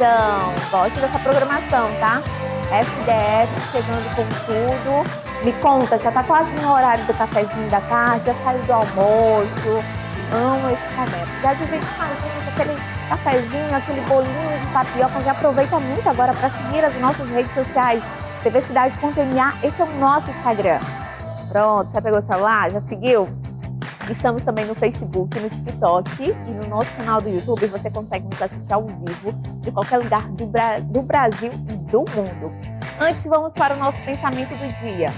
Então, gosto dessa programação, tá? FDF chegando com tudo. Me conta, já tá quase no horário do cafezinho da tarde, já saiu do almoço. Amo esse momento. Já divide com a gente aquele cafezinho, aquele bolinho de tapioca. Já aproveita muito agora para seguir as nossas redes sociais. TV Cidade.ma, esse é o nosso Instagram. Pronto, já pegou o celular? Já seguiu? Estamos também no Facebook, no TikTok e no nosso canal do YouTube. Você consegue nos assistir ao vivo de qualquer lugar do Brasil e do mundo. Antes, vamos para o nosso pensamento do dia.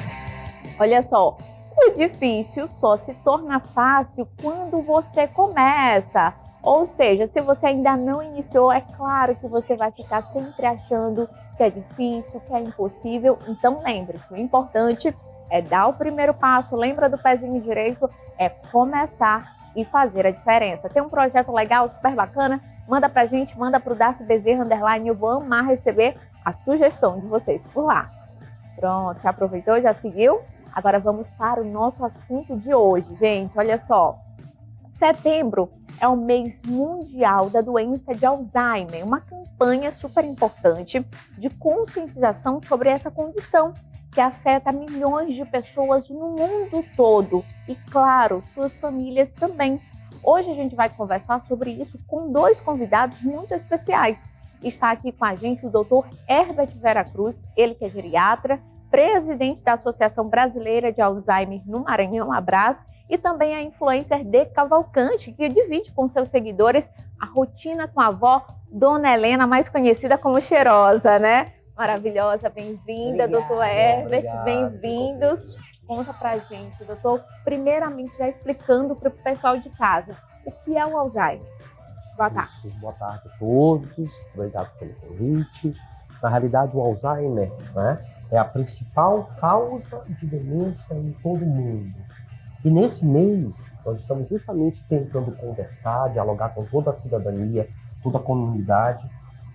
Olha só, o difícil só se torna fácil quando você começa. Ou seja, se você ainda não iniciou, é claro que você vai ficar sempre achando que é difícil, que é impossível. Então lembre-se, o importante é dar o primeiro passo, lembra do pezinho direito, é começar e fazer a diferença. Tem um projeto legal, super bacana? Manda pra gente, manda pro Darcy Bezerra _, eu vou amar receber a sugestão de vocês por lá. Pronto, já aproveitou, já seguiu? Agora vamos para o nosso assunto de hoje, gente, olha só. Setembro é o mês mundial da doença de Alzheimer, uma campanha super importante de conscientização sobre essa condição, que afeta milhões de pessoas no mundo todo e, claro, suas famílias também. Hoje a gente vai conversar sobre isso com dois convidados muito especiais. Está aqui com a gente o Dr. Herbert Vera Cruz, ele que é geriatra, presidente da Associação Brasileira de Alzheimer no Maranhão, Abras, e também a influencer De Cavalcante, que divide com seus seguidores a rotina com a avó, Dona Helena, mais conhecida como Cheirosa, né? Maravilhosa, bem-vinda, doutor Herbert, bem-vindos. Conta pra gente, doutor, primeiramente já explicando para o pessoal de casa, o que é o Alzheimer? Boa tarde. Boa tarde a todos, obrigado pelo convite. Na realidade, o Alzheimer, né, é a principal causa de demência em todo o mundo. E nesse mês, nós estamos justamente tentando conversar, dialogar com toda a cidadania, toda a comunidade,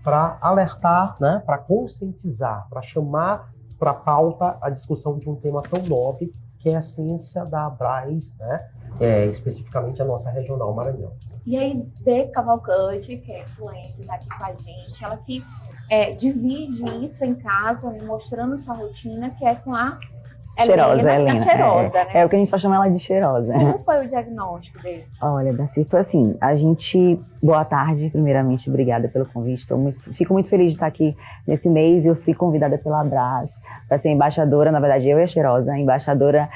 para alertar, né, para conscientizar, para chamar para a pauta a discussão de um tema tão nobre, que é a ciência da Abras, né, especificamente a nossa regional Maranhão. E aí, De Cavalcante, que é influencer, está aqui com a gente, elas que divide isso em casa, mostrando sua rotina, que é com a Helena. Cheirosa, né? É o que a gente só chama ela de Cheirosa. Como foi o diagnóstico dele? Olha, Darcy, foi assim, a gente... Boa tarde, primeiramente, obrigada pelo convite. Fico muito feliz de estar aqui nesse mês. Eu fui convidada pela Abras para ser embaixadora, na verdade eu e a Cheirosa, embaixadora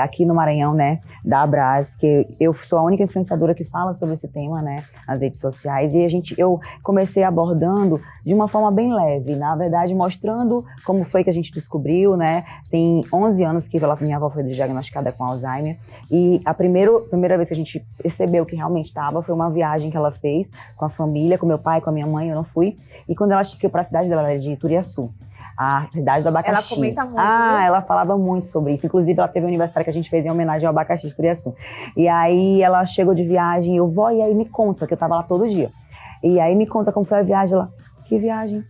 aqui no Maranhão, né, da Abras, que eu sou a única influenciadora que fala sobre esse tema, né, nas redes sociais. E eu comecei abordando de uma forma bem leve, na verdade, mostrando como foi que a gente descobriu, né. Tem 11 anos que minha avó foi diagnosticada com Alzheimer, e a primeira vez que a gente percebeu que realmente estava foi uma viagem que ela fez com a família, com meu pai, com a minha mãe, eu não fui. E quando ela chegou para a cidade dela, era de Turiaçu, a cidade do abacaxi. Ela comenta muito. Ela falava muito sobre isso. Inclusive, ela teve um aniversário que a gente fez em homenagem ao abacaxi de Turiaçu. E aí, ela chegou de viagem, eu vou, e aí me conta, que eu tava lá todo dia. E aí, me conta como foi a viagem. Ela, que viagem?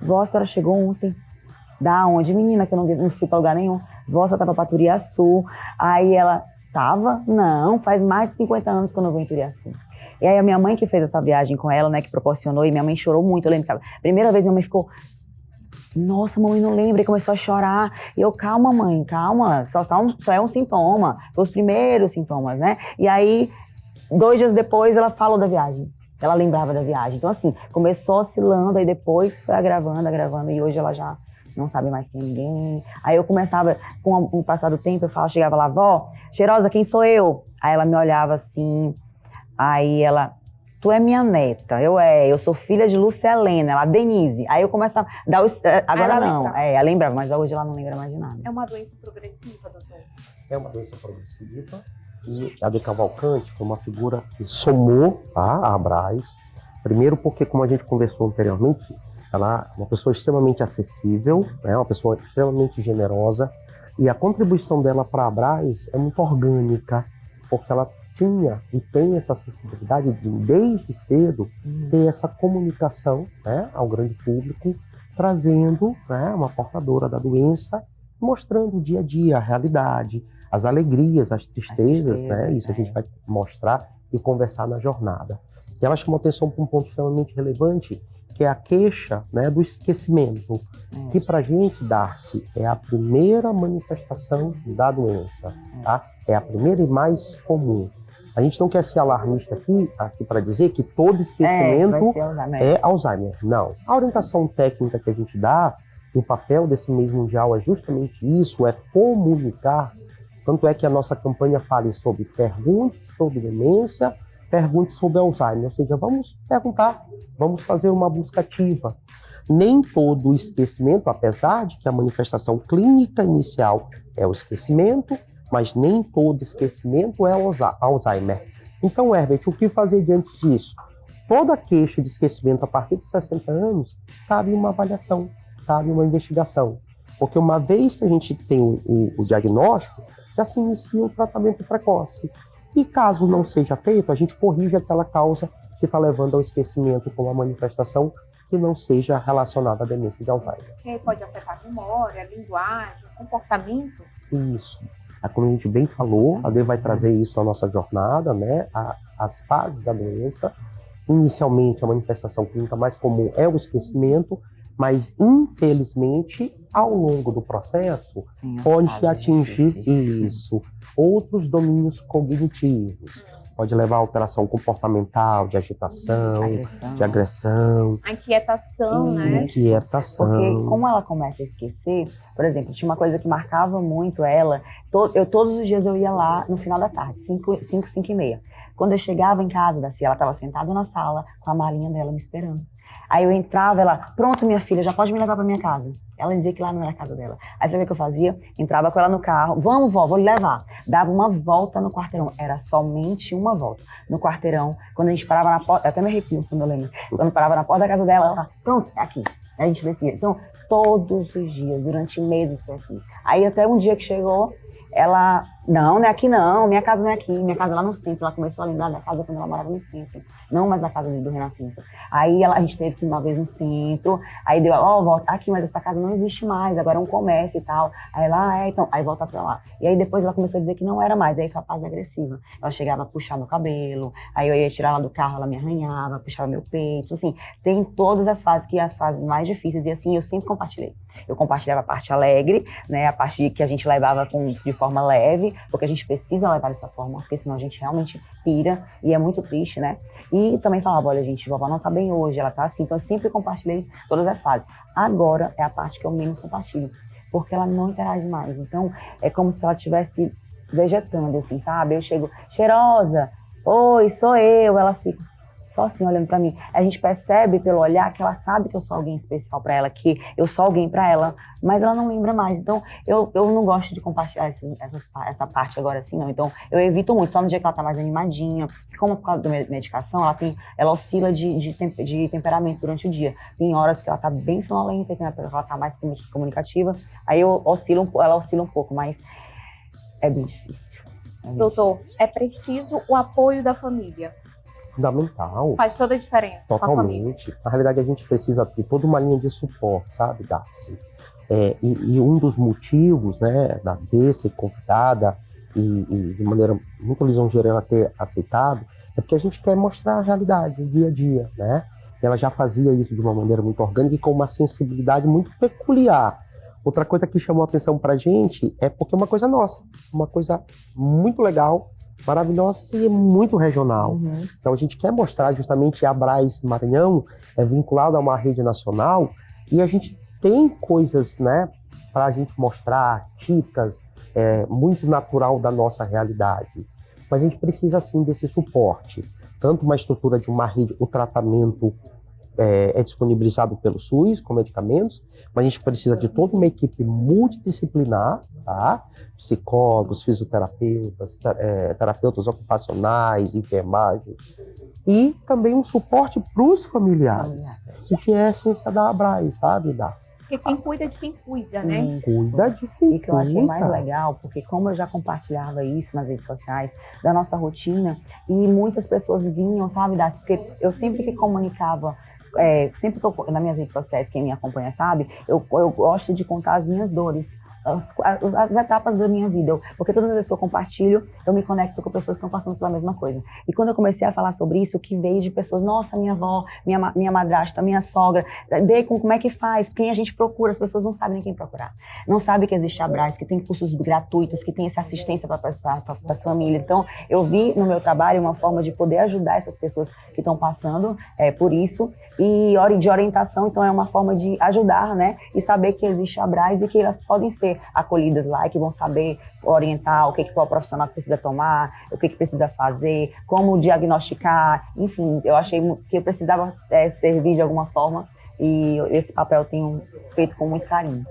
Vó, a senhora chegou ontem. Da onde? Menina, que eu não fui pra lugar nenhum. Vó, a senhora tava pra Turiaçu. Aí ela, tava? Não, faz mais de 50 anos que eu não vou em Turiaçu. E aí a minha mãe que fez essa viagem com ela, né, que proporcionou, e minha mãe chorou muito. Eu lembro que a primeira vez minha mãe ficou, nossa, mamãe, não lembra, e começou a chorar. E eu, calma, mãe, calma, só é um sintoma, foi os primeiros sintomas, né? E aí, 2 dias depois, ela falou da viagem. Ela lembrava da viagem. Então, assim, começou oscilando, aí depois foi agravando, e hoje ela já não sabe mais quem é ninguém. Aí eu começava, com o passar do tempo, chegava lá, vó, Cheirosa, quem sou eu? Aí ela me olhava assim. Aí ela, tu é minha neta, eu sou filha de Lúcia Helena, ela, Denise. Aí eu começava a dar agora ela não, lembra. ela lembrava, mas hoje ela não lembra mais de nada. É uma doença progressiva, doutor? É uma doença progressiva e a De Cavalcante foi uma figura que somou, tá, a Abras. Primeiro porque, como a gente conversou anteriormente, ela é uma pessoa extremamente acessível, né, uma pessoa extremamente generosa, e a contribuição dela para a Abras é muito orgânica, porque ela tinha e tem essa sensibilidade de, desde cedo, ter essa comunicação, né, ao grande público, trazendo, né, uma portadora da doença, mostrando o dia a dia, a realidade, as alegrias, as tristezas, né, isso a gente vai mostrar e conversar na jornada. E ela chamou atenção para um ponto extremamente relevante, que é a queixa, né, do esquecimento, que para a gente, Darcy, é a primeira manifestação da doença, tá? É a primeira e mais comum. A gente não quer ser alarmista aqui para dizer que todo esquecimento é Alzheimer. Não. A orientação técnica que a gente dá, e o papel desse mês mundial é justamente isso, é comunicar. Tanto é que a nossa campanha fala sobre pergunte sobre demência, pergunte sobre Alzheimer. Ou seja, vamos perguntar, vamos fazer uma busca ativa. Nem todo esquecimento, apesar de que a manifestação clínica inicial é o esquecimento, mas nem todo esquecimento é Alzheimer. Então, Herbert, o que fazer diante disso? Toda queixa de esquecimento a partir dos 60 anos cabe uma avaliação, cabe uma investigação. Porque uma vez que a gente tem o diagnóstico, já se inicia o tratamento precoce. E caso não seja feito, a gente corrige aquela causa que está levando ao esquecimento com uma manifestação que não seja relacionada à demência de Alzheimer. Que pode afetar a memória, a linguagem, o comportamento. Isso. Como a gente bem falou, a Dê vai trazer isso na nossa jornada, né? As fases da doença. Inicialmente, a manifestação clínica mais comum é o esquecimento, mas, infelizmente, ao longo do processo, pode atingir outros domínios cognitivos. Pode levar a alteração comportamental, de agitação, de agressão. A inquietação, né? Inquietação. Porque como ela começa a esquecer, por exemplo, tinha uma coisa que marcava muito ela, todos os dias eu ia lá no final da tarde, 5h30. Quando eu chegava em casa da Cia, ela estava sentada na sala com a malinha dela me esperando. Aí eu entrava, ela, pronto, minha filha, já pode me levar para minha casa. Ela dizia que lá não era a casa dela. Aí sabe o que eu fazia? Entrava com ela no carro, vamos, vó, vou lhe levar. Dava uma volta no quarteirão, era somente uma volta. No quarteirão, quando a gente parava na porta, até me arrepio quando eu lembro. Quando parava na porta da casa dela, ela, pronto, é aqui. Aí a gente descia. Então, todos os dias, durante meses foi assim. Aí até um dia que chegou, ela, não é aqui não, minha casa não é aqui, minha casa é lá no centro. Ela começou a lembrar da casa quando ela morava no centro, não mais a casa do Renascença. Aí a gente teve que ir uma vez no centro, aí deu, volta aqui, mas essa casa não existe mais, agora é um comércio e tal. Aí ela, então, aí volta pra lá. E aí depois ela começou a dizer que não era mais, aí foi a fase agressiva. Ela chegava a puxar meu cabelo, aí eu ia tirar ela do carro, ela me arranhava, puxava meu peito, assim, tem todas as fases, que as fases mais difíceis, e assim, eu sempre compartilhei. Eu compartilhava a parte alegre, né, a parte que a gente levava de forma leve, porque a gente precisa levar dessa forma, porque senão a gente realmente pira, e é muito triste, né? E também falava, olha gente, vovó não tá bem hoje, ela tá assim, então eu sempre compartilhei todas as fases. Agora é a parte que eu menos compartilho, porque ela não interage mais, então é como se ela estivesse vegetando, assim, sabe? Eu chego, cheirosa, oi, sou eu, ela fica só assim, olhando pra mim. A gente percebe pelo olhar que ela sabe que eu sou alguém especial pra ela, que eu sou alguém pra ela, mas ela não lembra mais. Então, eu não gosto de compartilhar essa parte agora assim, não. Então, eu evito muito, só no dia que ela tá mais animadinha. Como por causa da medicação, ela oscila de temperamento durante o dia. Tem horas que ela tá bem sonolenta, tem horas que ela tá mais comunicativa. Aí ela oscila um pouco, mas é bem difícil. Doutor, é preciso o apoio da família. Fundamental. Faz toda a diferença. Totalmente. Na realidade, a gente precisa ter toda uma linha de suporte, sabe, Darcy? E um dos motivos, né, da Dê ser convidada e de maneira muito lisonjeira ela ter aceitado, é porque a gente quer mostrar a realidade, o dia a dia, né? Ela já fazia isso de uma maneira muito orgânica e com uma sensibilidade muito peculiar. Outra coisa que chamou a atenção pra gente é porque é uma coisa nossa, uma coisa muito legal, maravilhosa e muito regional. Uhum. Então a gente quer mostrar justamente a Braz Maranhão é vinculada a uma rede nacional e a gente tem coisas, né, para a gente mostrar típicas, muito natural da nossa realidade. Mas a gente precisa sim desse suporte, tanto uma estrutura de uma rede, o tratamento é disponibilizado pelo SUS com medicamentos, mas a gente precisa de toda uma equipe multidisciplinar, tá? Psicólogos, fisioterapeutas, terapeutas ocupacionais, enfermagem, e também um suporte para os familiares, o que é a essência da Abraz, sabe, Darcy? Porque quem cuida de quem cuida, né? Isso. Cuida de quem E que eu achei cuida. mais legal, porque como eu já compartilhava isso nas redes sociais, da nossa rotina, e muitas pessoas vinham, sabe, Darcy? Porque eu sempre que comunicava sempre que nas minhas redes sociais, quem me acompanha sabe, eu gosto de contar as minhas dores. As etapas da minha vida, porque todas as vezes que eu compartilho, eu me conecto com pessoas que estão passando pela mesma coisa. E quando eu comecei a falar sobre isso, o que veio de pessoas, nossa, minha avó, minha madrasta, minha sogra, como é que faz? Quem a gente procura? As pessoas não sabem nem quem procurar. Não sabem que existe a Brás, que tem cursos gratuitos, que tem essa assistência para as famílias. Então, eu vi no meu trabalho uma forma de poder ajudar essas pessoas que estão passando por isso, e de orientação, então é uma forma de ajudar, né? E saber que existe a Brás e que elas podem ser acolhidas lá e que vão saber orientar o que o profissional precisa tomar, o que precisa fazer, como diagnosticar, enfim, eu achei que eu precisava servir de alguma forma e esse papel eu tenho feito com muito carinho.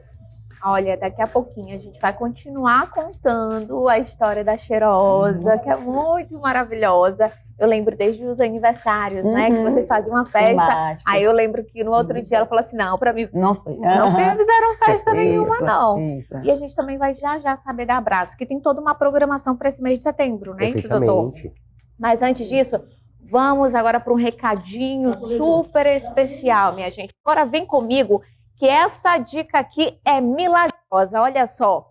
Olha, daqui a pouquinho a gente vai continuar contando a história da Cheirosa, que é muito maravilhosa. Eu lembro desde os aniversários, né? Que vocês faziam uma festa. Temáticas. Aí eu lembro que no outro dia ela falou assim, não, pra mim não fizeram festa nenhuma, não. Isso. E a gente também vai já saber da Abraço, que tem toda uma programação para esse mês de setembro, né, isso, doutor? Mas antes disso, vamos agora para um recadinho super especial, minha gente. Agora vem comigo, que essa dica aqui é milagrosa. Olha só,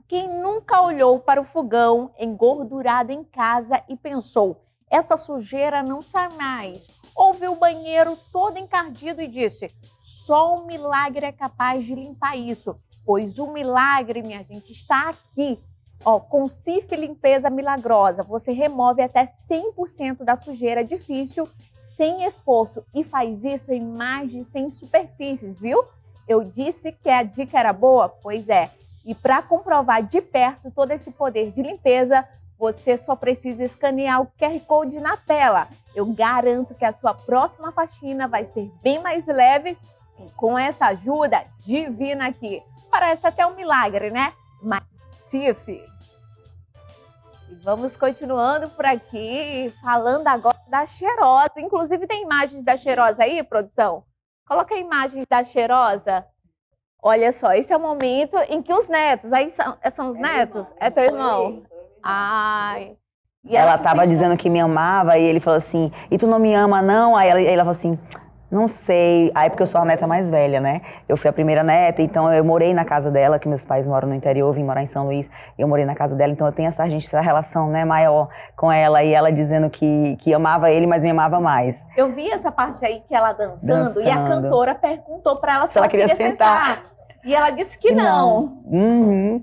quem nunca olhou para o fogão engordurado em casa e pensou, essa sujeira não sai mais, ou viu o banheiro todo encardido e disse, só um milagre é capaz de limpar isso, pois o milagre, minha gente, está aqui. Ó, com Cif Limpeza Milagrosa, você remove até 100% da sujeira difícil, sem esforço, e faz isso em mais de 100 superfícies, viu? Eu disse que a dica era boa? Pois é. E para comprovar de perto todo esse poder de limpeza, você só precisa escanear o QR Code na tela. Eu garanto que a sua próxima faxina vai ser bem mais leve e com essa ajuda divina aqui. Parece até um milagre, né? Mas Cif. E vamos continuando por aqui, falando agora da Cheirosa. Inclusive tem imagens da Cheirosa aí, produção? Coloca a imagem da Cheirosa. Olha só, esse é o momento em que os netos, aí são os netos? É teu irmão? Ai. E ela estava dizendo que me amava e ele falou assim, e tu não me ama não? Aí ela falou assim, não sei. Aí porque eu sou a neta mais velha, né? Eu fui a primeira neta, então eu morei na casa dela, que meus pais moram no interior, eu vim morar em São Luís, eu morei na casa dela, então eu tenho essa relação, né, maior com ela, e ela dizendo que amava ele, mas me amava mais. Eu vi essa parte aí que ela dançando. E a cantora perguntou para ela se ela queria sentar. E ela disse que não. Uhum.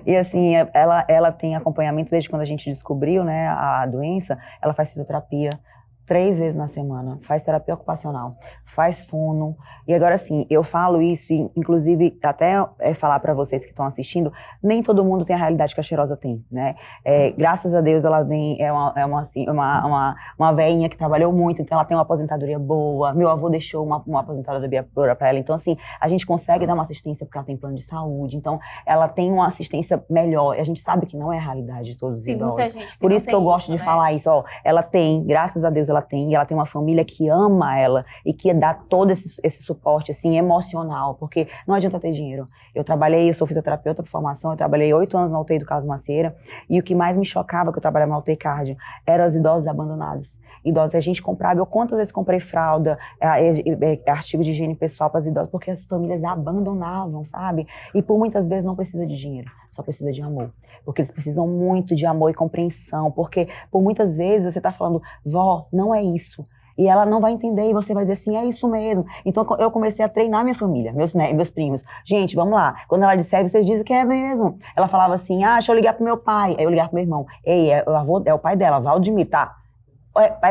E assim, ela tem acompanhamento desde quando a gente descobriu, né, a doença. Ela faz fisioterapia 3 vezes na semana, faz terapia ocupacional, faz fono. E agora assim, eu falo isso, inclusive até falar para vocês que estão assistindo, nem todo mundo tem a realidade que a Cheirosa tem, né? Graças a Deus ela vem, uma velhinha que trabalhou muito, então ela tem uma aposentadoria boa, meu avô deixou uma aposentadoria boa para ela, então assim, a gente consegue dar uma assistência porque ela tem plano de saúde, então ela tem uma assistência melhor, e a gente sabe que não é a realidade de todos os idosos. Por isso que eu gosto de falar isso, ó, ela tem, graças a Deus ela tem, e ela tem uma família que ama ela e que dá todo esse suporte, assim, emocional, porque não adianta ter dinheiro. Eu sou fisioterapeuta por formação, eu trabalhei 8 anos na UTI do Carlos Macieira, e o que mais me chocava, que eu trabalhava na UTI cardio, eram os idosos abandonados. Idosos, a gente comprava, eu quantas vezes comprei fralda, artigo de higiene pessoal para os idosos, porque as famílias abandonavam, sabe? E por muitas vezes não precisa de dinheiro, só precisa de amor. Porque eles precisam muito de amor e compreensão, porque por muitas vezes você está falando, vó, não é isso. E ela não vai entender e você vai dizer assim, é isso mesmo. Então eu comecei a treinar minha família, meus primos. Gente, vamos lá. Quando ela disser, vocês dizem que é mesmo. Ela falava assim, deixa eu ligar pro meu pai. Aí eu ligava pro meu irmão. Ei, é o pai dela, Valdemir, tá?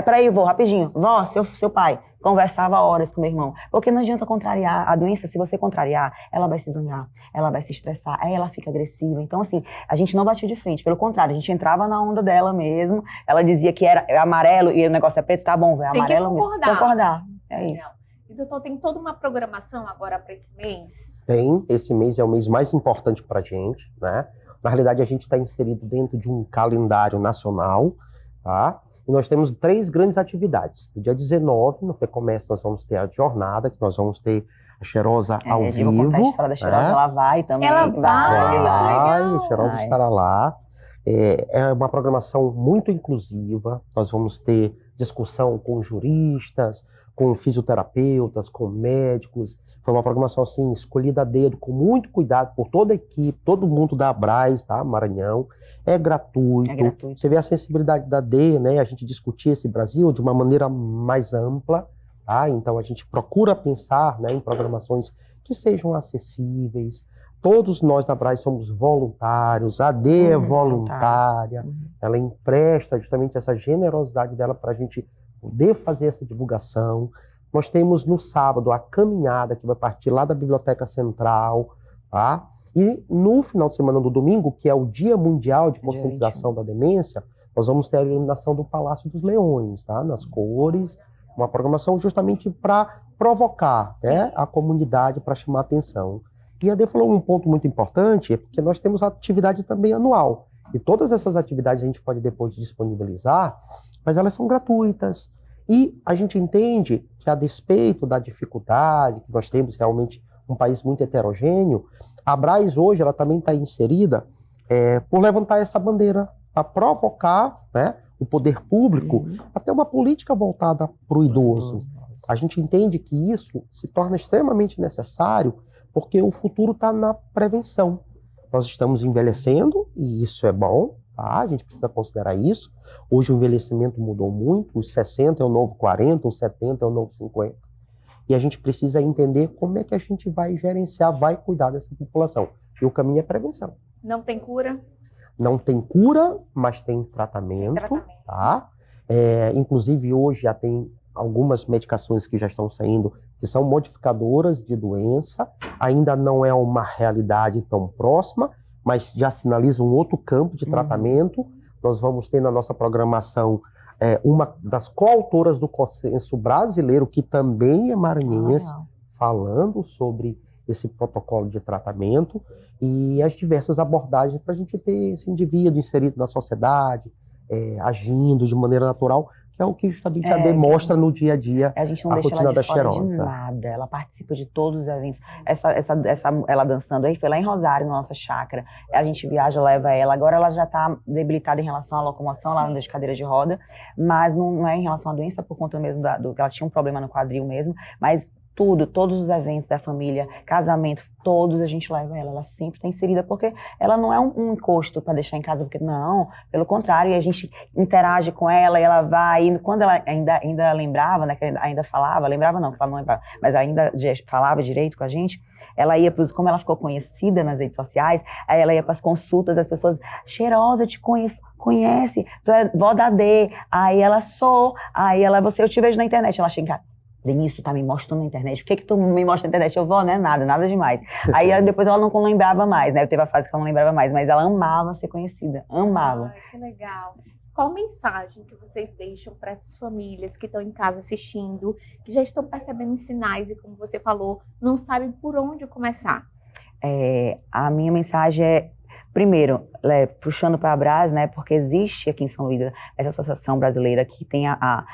Peraí, vou, rapidinho. Vó, seu pai. Conversava horas com meu irmão. Porque não adianta contrariar a doença. Se você contrariar, ela vai se zangar, ela vai se estressar, aí ela fica agressiva. Então, assim, a gente não batia de frente. Pelo contrário, a gente entrava na onda dela mesmo. Ela dizia que era amarelo e o negócio é preto. Tá bom, velho, amarelo mesmo. Tem que concordar. É isso. E, doutor, tem toda uma programação agora para esse mês? Tem. Esse mês é o mês mais importante pra gente, né? Na realidade, a gente está inserido dentro de um calendário nacional, tá? E nós temos 3 grandes atividades. No dia 19, no FEComércio, nós vamos ter a jornada, que nós vamos ter a Cheirosa ao vivo. Vou contar a história da Cheirosa, ela vai também. Ela vai, a Cheirosa estará lá. É uma programação muito inclusiva. Nós vamos ter discussão com juristas, com fisioterapeutas, com médicos. Foi uma programação assim, escolhida a dedo, com muito cuidado por toda a equipe, todo mundo da Abras, tá? Maranhão. É gratuito. Você vê a sensibilidade da D, né? A gente discutir esse Brasil de uma maneira mais ampla, tá? Então a gente procura pensar, né, em programações que sejam acessíveis. Todos nós da Abras somos voluntários, a D é voluntária, ela empresta justamente essa generosidade dela para a gente poder fazer essa divulgação. Nós temos no sábado a caminhada que vai partir lá da Biblioteca Central, tá? E no final de semana do domingo, que é o Dia Mundial de Conscientização da Demência, nós vamos ter a iluminação do Palácio dos Leões, tá? Nas cores, uma programação justamente para provocar, né, a comunidade, para chamar a atenção. E a Dê falou um ponto muito importante, é porque nós temos a atividade também anual. E todas essas atividades a gente pode depois disponibilizar, mas elas são gratuitas. E a gente entende que, a despeito da dificuldade, que nós temos realmente um país muito heterogêneo, a Abras hoje ela também está inserida por levantar essa bandeira, para provocar, né, o poder público a ter uma política voltada para o idoso. A gente entende que isso se torna extremamente necessário, porque o futuro está na prevenção. Nós estamos envelhecendo, e isso é bom, tá? A gente precisa considerar isso. Hoje o envelhecimento mudou muito, os 60 é o novo 40, os 70 é o novo 50. E a gente precisa entender como é que a gente vai gerenciar, vai cuidar dessa população. E o caminho é prevenção. Não tem cura? Não tem cura, mas tem tratamento. Tá? Inclusive hoje já tem algumas medicações que já estão saindo, que são modificadoras de doença, ainda não é uma realidade tão próxima, mas já sinaliza um outro campo de tratamento. Nós vamos ter na nossa programação uma das coautoras do Consenso Brasileiro, que também é maranhense, falando sobre esse protocolo de tratamento e as diversas abordagens para a gente ter esse indivíduo inserido na sociedade, agindo de maneira natural, que é o que justamente a demonstra no dia a dia, a gente não deixa ela de fora de nada, ela participa de todos os eventos, ela dançando, aí foi lá em Rosário, na nossa chácara, a gente viaja, leva ela, agora ela já está debilitada em relação à locomoção, ela anda de cadeira de roda, mas não é em relação à doença, por conta mesmo do que ela tinha um problema no quadril mesmo, mas todos os eventos da família, casamento, todos a gente leva ela sempre está inserida, porque ela não é um encosto para deixar em casa, porque não, pelo contrário, e a gente interage com ela, e ela vai, e quando ela ainda lembrava, né, que ainda falava, lembrava não, que ela não lembrava, mas ainda falava direito com a gente, ela ia como ela ficou conhecida nas redes sociais, aí ela ia para as consultas, as pessoas, cheirosa, eu te conhece, tu é vó da D, aí ela aí ela, eu te vejo na internet, ela chega, Denise, tu tá me mostrando na internet, por que tu me mostra na internet? Eu vou, né? Nada demais. Aí depois ela não lembrava mais, né? Teve a fase que ela não lembrava mais, mas ela amava ser conhecida, amava. Que legal. Qual mensagem que vocês deixam para essas famílias que estão em casa assistindo, que já estão percebendo os sinais e, como você falou, não sabem por onde começar? A minha mensagem é, primeiro, puxando para a Abras, né, porque existe aqui em São Luís essa associação brasileira que tem a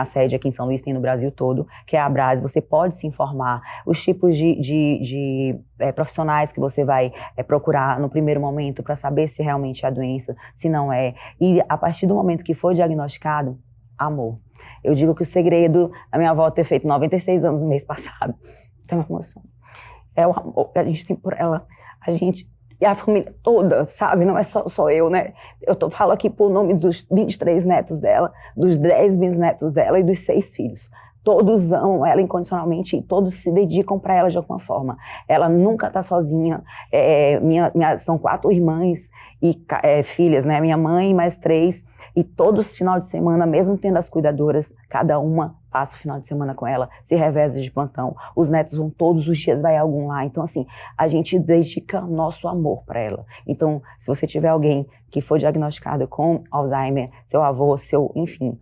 sede aqui em São Luís, tem no Brasil todo, que é a Abras. Você pode se informar, os tipos de profissionais que você vai procurar no primeiro momento para saber se realmente é a doença, se não é. E a partir do momento que for diagnosticado, amor. Eu digo que o segredo da minha avó ter feito 96 anos no mês passado, tem uma emoção. É o amor que a gente tem por ela, e a família toda, sabe? Não é só eu, né? Falo aqui por nome dos 23 netos dela, dos 10 bisnetos dela e dos 6 filhos. Todos amam ela incondicionalmente e todos se dedicam para ela de alguma forma. Ela nunca está sozinha. São 4 irmãs e filhas, né? Minha mãe e mais 3. E todos final de semana, mesmo tendo as cuidadoras, cada uma passa o final de semana com ela, se reveza de plantão. Os netos vão todos os dias, vai algum lá. Então, assim, a gente dedica nosso amor para ela. Então, se você tiver alguém que for diagnosticado com Alzheimer, seu avô, enfim,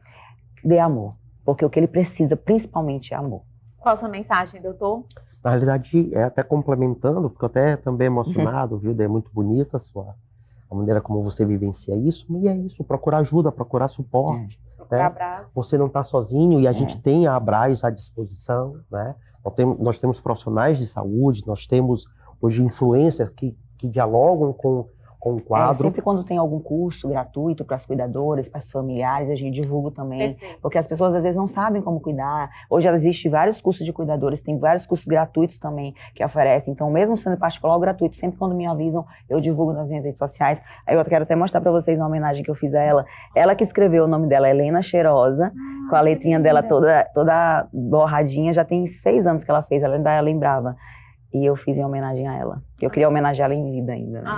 dê amor. Porque o que ele precisa, principalmente, é amor. Qual a sua mensagem, doutor? Na realidade, até complementando, fico até também emocionado, viu? É muito bonita a maneira como você vivencia isso, e é isso, procurar ajuda, procurar suporte. Procurar abraço. Você não está sozinho, e a gente tem a Abras à disposição, né? Nós temos profissionais de saúde, nós temos hoje influencers que dialogam com com um quadro. Sempre quando tem algum curso gratuito para as cuidadoras, para as familiares, a gente divulga também. Perfeito. Porque as pessoas às vezes não sabem como cuidar. Hoje existem vários cursos de cuidadores, tem vários cursos gratuitos também que oferecem. Então, mesmo sendo particular ou gratuito, sempre quando me avisam, eu divulgo nas minhas redes sociais. Aí eu quero até mostrar para vocês uma homenagem que eu fiz a ela. Ela que escreveu, o nome dela é Helena Cheirosa, com a letrinha dela toda borradinha. Já tem 6 anos que ela fez, ela ainda lembrava. E eu fiz em homenagem a ela. Eu queria homenagear ela em vida ainda, né?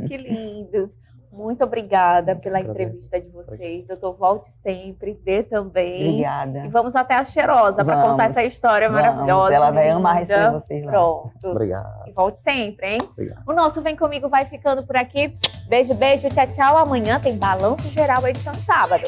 Que lindos. Muito obrigada pela entrevista de vocês. Doutor, volte sempre, dê também. Obrigada. E vamos até a Cheirosa para contar essa história maravilhosa. Ela vai amar linda. receber vocês lá. Pronto. Obrigado. E volte sempre, hein? Obrigado. O nosso Vem Comigo vai ficando por aqui. Beijo, beijo, tchau, tchau. Amanhã tem Balanço Geral, edição de sábado.